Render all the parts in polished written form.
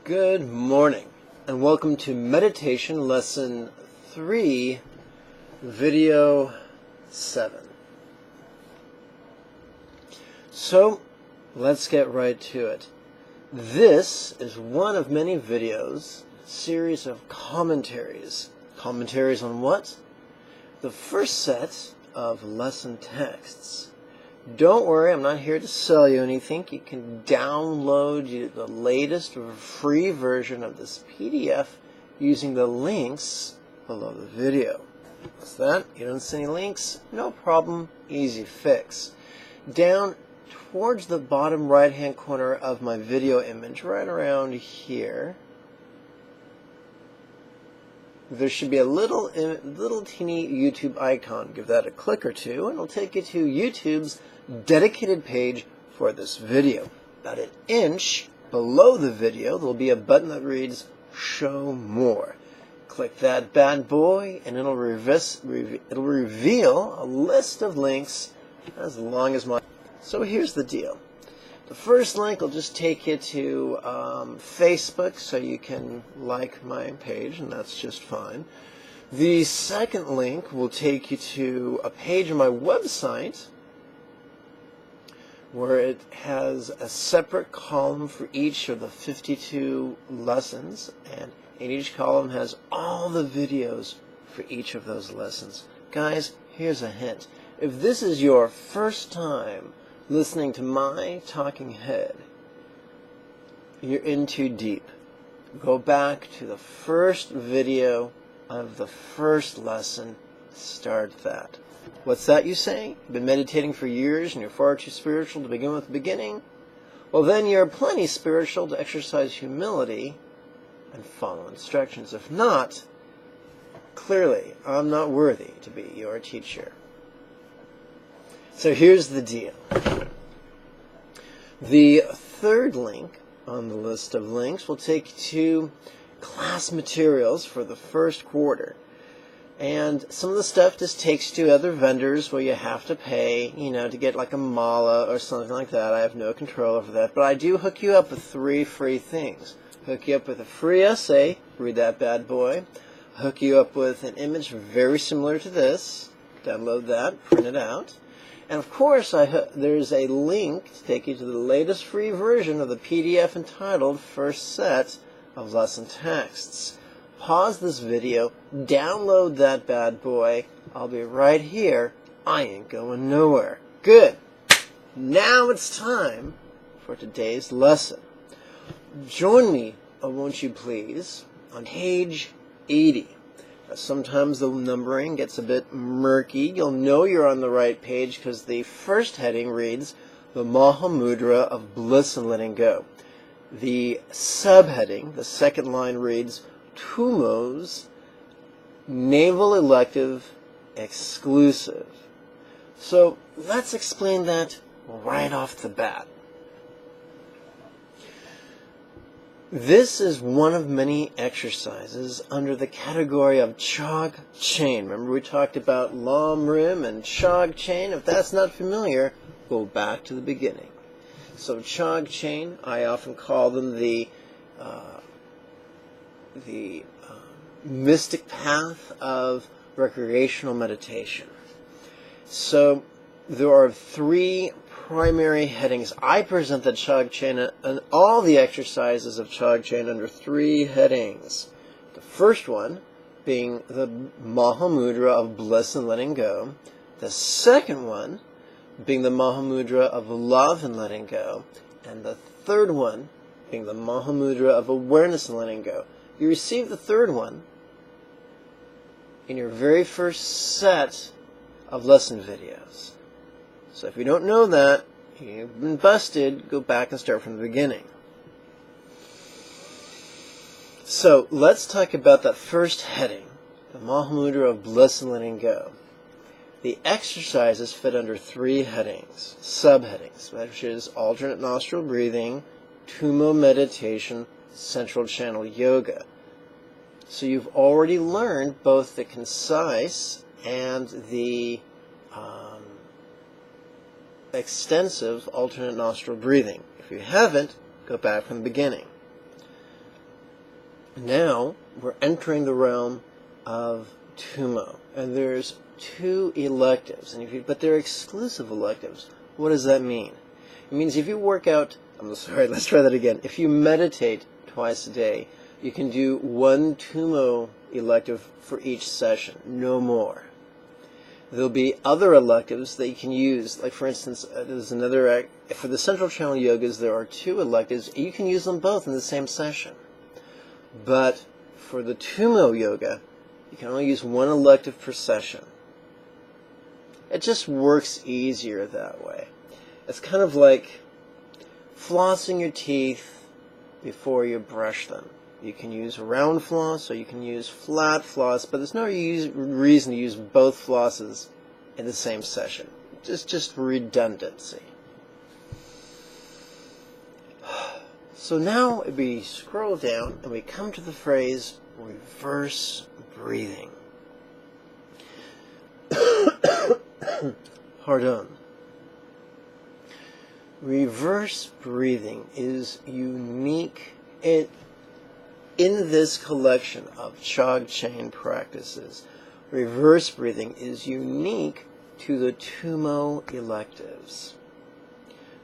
Good morning, and welcome to Meditation Lesson 3, Video 7. So, let's get right to it. This is one of many videos, a series of commentaries. Commentaries on what? The first set of lesson texts. Don't worry, I'm not here to sell you anything. You can download the latest free version of this PDF using the links below the video. What's that? You don't see any links? No problem. Easy fix. Down towards the bottom right-hand corner of my video image, right around here, there should be a little teeny YouTube icon. Give that a click or two, and it'll take you to YouTube's dedicated page for this video. About an inch below the video, there'll be a button that reads Show More. Click that bad boy, and it'll reveal a list of links as long as my... So here's the deal. The first link will just take you to Facebook, so you can like my page, and that's just fine. The second link will take you to a page on my website where it has a separate column for each of the 52 lessons, and in each column has all the videos for each of those lessons. Guys, here's a hint. If this is your first time listening to my talking head, you're in too deep. Go back to the first video of the first lesson. Start that. What's that, you say? You've been meditating for years and you're far too spiritual to begin with the beginning? Well, then you're plenty spiritual to exercise humility and follow instructions. If not, clearly, I'm not worthy to be your teacher. So here's the deal. The third link on the list of links will take you to class materials for the first quarter. And some of the stuff just takes you to other vendors where you have to pay, to get like a mala or something like that. I have no control over that. But I do hook you up with 3 free things. Hook you up with a free essay, read that bad boy. Hook you up with an image very similar to this. Download that, print it out. And of course, there's a link to take you to the latest free version of the PDF entitled First Set of Lesson Texts. Pause this video, download that bad boy. I'll be right here. I ain't going nowhere. Good. Now it's time for today's lesson. Join me, won't you please, on page 80. Sometimes the numbering gets a bit murky. You'll know you're on the right page because the first heading reads The Mahamudra of Bliss and Letting Go. The subheading, the second line, reads Tumo's Naval Elective Exclusive. So let's explain that right off the bat. This is one of many exercises under the category of Chog Chain. Remember we talked about Lam Rim and Chog Chain? If that's not familiar, go back to the beginning. So Chog Chain, I often call them the mystic path of recreational meditation. So there are 3 primary headings. I present the Chog Chain and all the exercises of Chog Chain under 3 headings. The first one being the Mahamudra of Bliss and Letting Go. The second one being the Mahamudra of Love and Letting Go. And the third one being the Mahamudra of Awareness and Letting Go. You receive the third one in your very first set of lesson videos. So if you don't know that, you've been busted, go back and start from the beginning. So let's talk about that first heading, the Mahamudra of Bliss and Letting Go. The exercises fit under 3 headings, subheadings, which is alternate nostril breathing, Tumo meditation, central channel yoga. So you've already learned both the concise and the extensive alternate nostril breathing. If you haven't, go back from the beginning. Now we're entering the realm of Tumo, and there's 2 electives, but they're exclusive electives. What does that mean? It means if you work out, let's try that again. If you meditate twice a day, you can do 1 Tumo elective for each session, no more. There'll be other electives that you can use, like for instance, there's another, for the central channel yogas, there are 2 electives. You can use them both in the same session. But for the Tumo yoga, you can only use 1 elective per session. It just works easier that way. It's kind of like flossing your teeth before you brush them. You can use round floss or you can use flat floss, but there's no reason to use both flosses in the same session. Just redundancy. So now we scroll down and we come to the phrase reverse breathing. Pardon. Reverse breathing is unique in this collection of Chogchen practices. Reverse breathing is unique to the Tumo electives.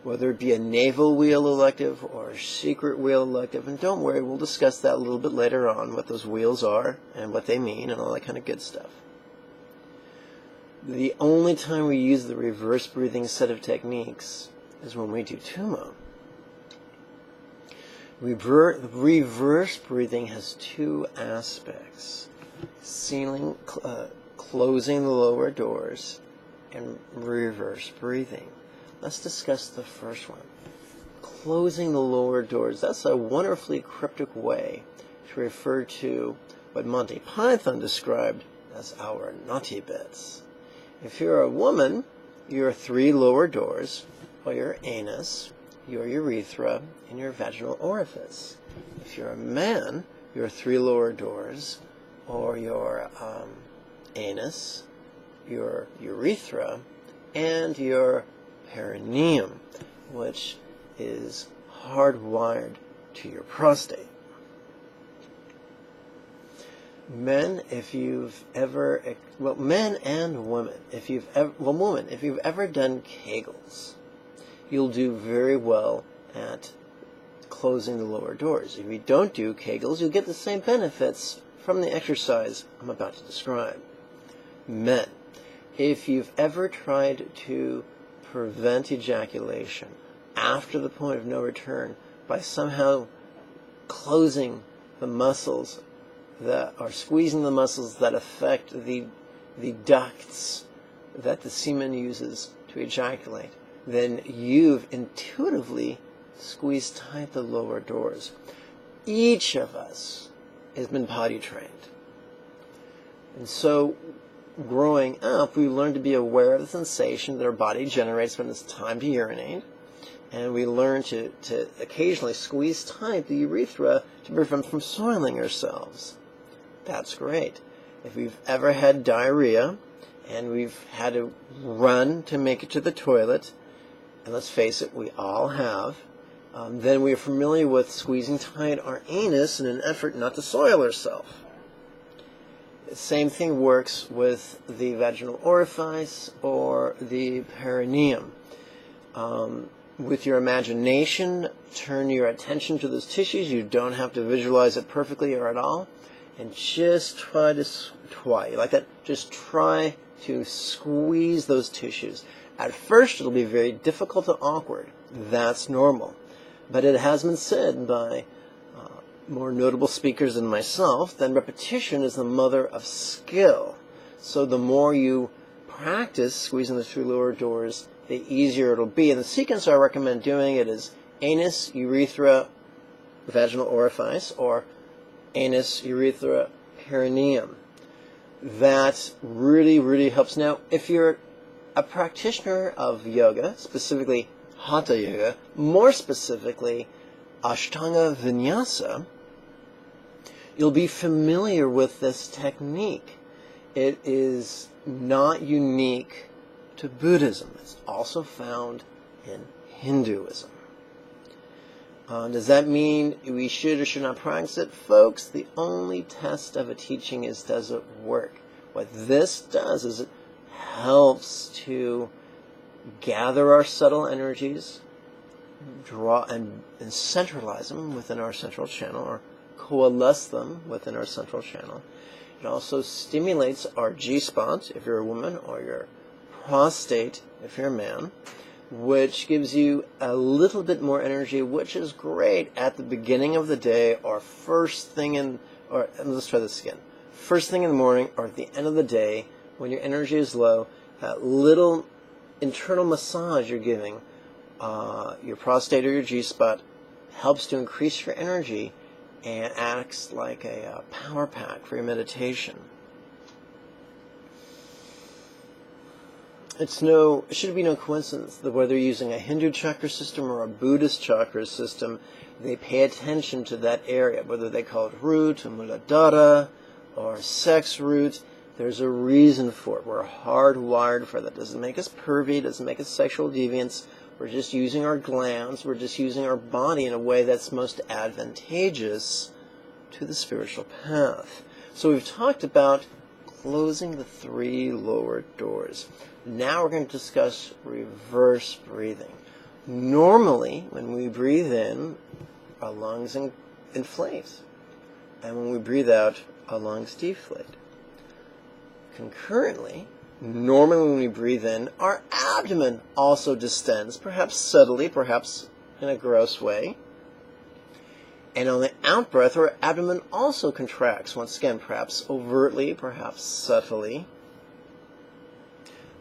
Whether it be a navel wheel elective or a secret wheel elective, and don't worry, we'll discuss that a little bit later on, what those wheels are and what they mean and all that kind of good stuff. The only time we use the reverse breathing set of techniques is when we do Tumo. Reverse breathing has 2 aspects: closing the lower doors, and reverse breathing. Let's discuss the first one. Closing the lower doors. That's a wonderfully cryptic way to refer to what Monty Python described as our naughty bits. If you're a woman, your 3 lower doors are your anus, your urethra, and your vaginal orifice. If you're a man, your 3 lower doors are your anus, your urethra, and your perineum, which is hardwired to your prostate. Men, if you've ever, men and women, if you've ever done Kegels, you'll do very well at closing the lower doors. If you don't do Kegels, you'll get the same benefits from the exercise I'm about to describe. Men, if you've ever tried to prevent ejaculation after the point of no return by somehow closing the muscles that are squeezing the muscles that affect the ducts that the semen uses to ejaculate, then you've intuitively squeezed tight the lower doors. Each of us has been potty trained. And so growing up, we learn to be aware of the sensation that our body generates when it's time to urinate. And we learn to occasionally squeeze tight the urethra to prevent from soiling ourselves. That's great. If we've ever had diarrhea and we've had to run to make it to the toilet, and let's face it, we all have, then we're familiar with squeezing tight our anus in an effort not to soil ourselves. The same thing works with the vaginal orifice or the perineum. With your imagination, turn your attention to those tissues. You don't have to visualize it perfectly or at all. And just try to squeeze those tissues. At first, it'll be very difficult and awkward. That's normal. But it has been said by more notable speakers than myself that repetition is the mother of skill. So the more you practice squeezing the 2 lower doors, the easier it'll be. And the sequence I recommend doing it is anus, urethra, vaginal orifice, or anus, urethra, perineum. That really, really helps. Now, if you're a practitioner of yoga, specifically Hatha Yoga, more specifically Ashtanga Vinyasa, you'll be familiar with this technique. It is not unique to Buddhism. It's also found in Hinduism. Does that mean we should or should not practice it? Folks, the only test of a teaching is, does it work? What this does is it helps to gather our subtle energies, draw and centralize them within our central channel, or coalesce them within our central channel. It also stimulates our G-spot, if you're a woman, or your prostate, if you're a man, which gives you a little bit more energy, which is great at the beginning of the day, or first thing in, or let's try this again. First thing in the morning, or at the end of the day, when your energy is low, that little internal massage you're giving your prostate or your G-spot helps to increase your energy and acts like a power pack for your meditation. It should be no coincidence that whether you're using a Hindu chakra system or a Buddhist chakra system, they pay attention to that area, whether they call it root or muladhara or sex root. There's a reason for it. We're hardwired for that. It doesn't make us pervy, doesn't make us sexual deviants. We're just using our glands, we're just using our body in a way that's most advantageous to the spiritual path. So we've talked about closing the 3 lower doors. Now we're going to discuss reverse breathing. Normally, when we breathe in, our lungs inflate. And when we breathe out, our lungs deflate. Concurrently, normally when we breathe in, our abdomen also distends, perhaps subtly, perhaps in a gross way. And on the out-breath, our abdomen also contracts, once again, perhaps overtly, perhaps subtly.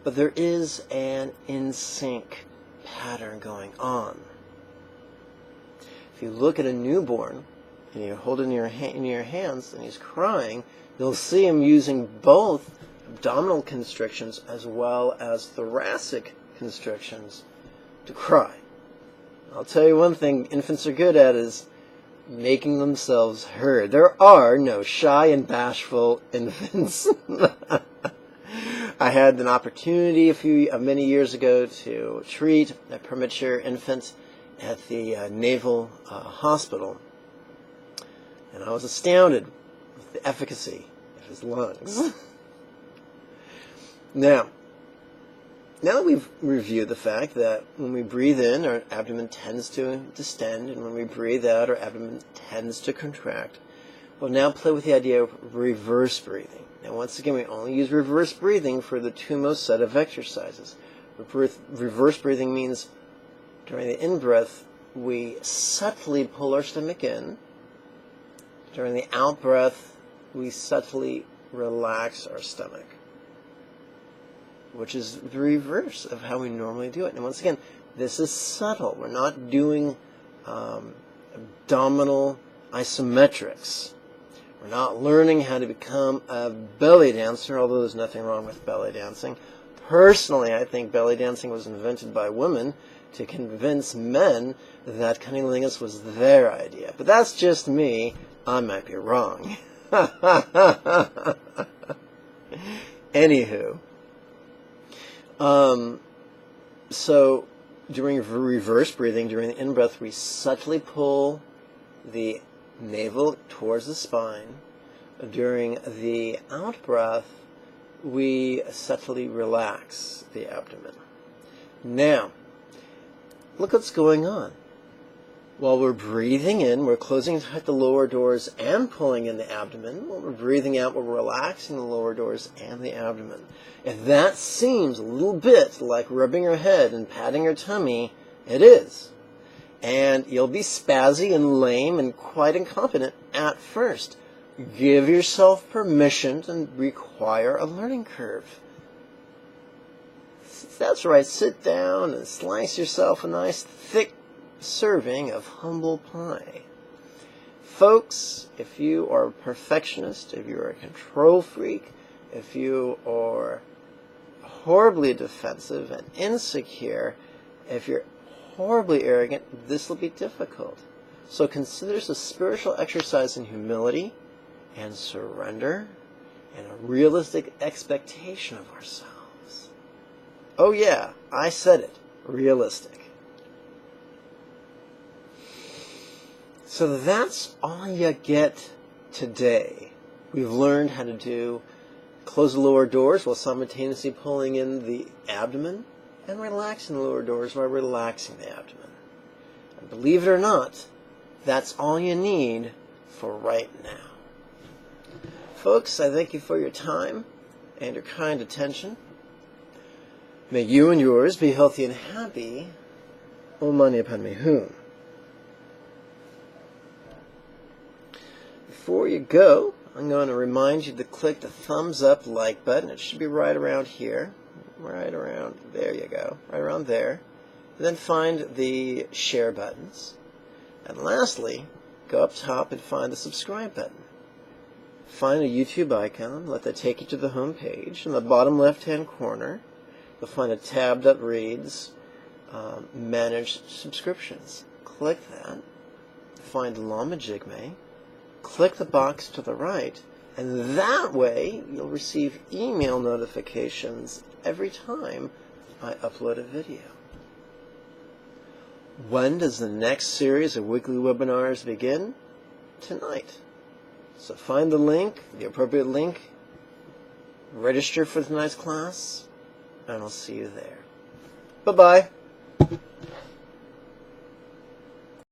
But there is an in-sync pattern going on. If you look at a newborn, and you hold it in your hands, and he's crying, you'll see him using both abdominal constrictions as well as thoracic constrictions to cry. I'll tell you one thing infants are good at is making themselves heard. There are no shy and bashful infants. I had an opportunity many years ago to treat a premature infant at the Naval Hospital, and I was astounded with the efficacy of his lungs. Now that we've reviewed the fact that when we breathe in, our abdomen tends to distend, and when we breathe out, our abdomen tends to contract, we'll now play with the idea of reverse breathing. Now, once again, we only use reverse breathing for the 2 most set of exercises. Reverse breathing means during the in-breath, we subtly pull our stomach in. During the out-breath, we subtly relax our stomach, which is the reverse of how we normally do it. And once again, this is subtle. We're not doing abdominal isometrics. We're not learning how to become a belly dancer, although there's nothing wrong with belly dancing. Personally, I think belly dancing was invented by women to convince men that cunnilingus was their idea. But that's just me. I might be wrong. Anywho. So during reverse breathing, during the in-breath, we subtly pull the navel towards the spine. During the out-breath, we subtly relax the abdomen. Now, look what's going on. While we're breathing in, we're closing tight the lower doors and pulling in the abdomen. While we're breathing out, we're relaxing the lower doors and the abdomen. If that seems a little bit like rubbing your head and patting your tummy, it is. And you'll be spazzy and lame and quite incompetent at first. Give yourself permission to require a learning curve. That's right, sit down and slice yourself a nice thick serving of humble pie. Folks, if you are a perfectionist, if you're a control freak, if you are horribly defensive and insecure, if you're horribly arrogant, this will be difficult. So consider this a spiritual exercise in humility and surrender and a realistic expectation of ourselves. Oh yeah, I said it, realistic. So that's all you get today. We've learned how to close the lower doors while simultaneously pulling in the abdomen and relaxing the lower doors while relaxing the abdomen. And believe it or not, that's all you need for right now. Folks, I thank you for your time and your kind attention. May you and yours be healthy and happy. Om Mani Padme Hum. Before you go, I'm going to remind you to click the thumbs up like button. It should be right around here. Right around, there you go. Right around there. And then find the share buttons. And lastly, go up top and find the subscribe button. Find a YouTube icon. Let that take you to the home page. In the bottom left-hand corner, you'll find a tab that reads Manage Subscriptions. Click that. Find Lama Jigme. Click the box to the right, and that way you'll receive email notifications every time I upload a video. When does the next series of weekly webinars begin? Tonight. So find the link, the appropriate link, register for tonight's class, and I'll see you there. Bye-bye.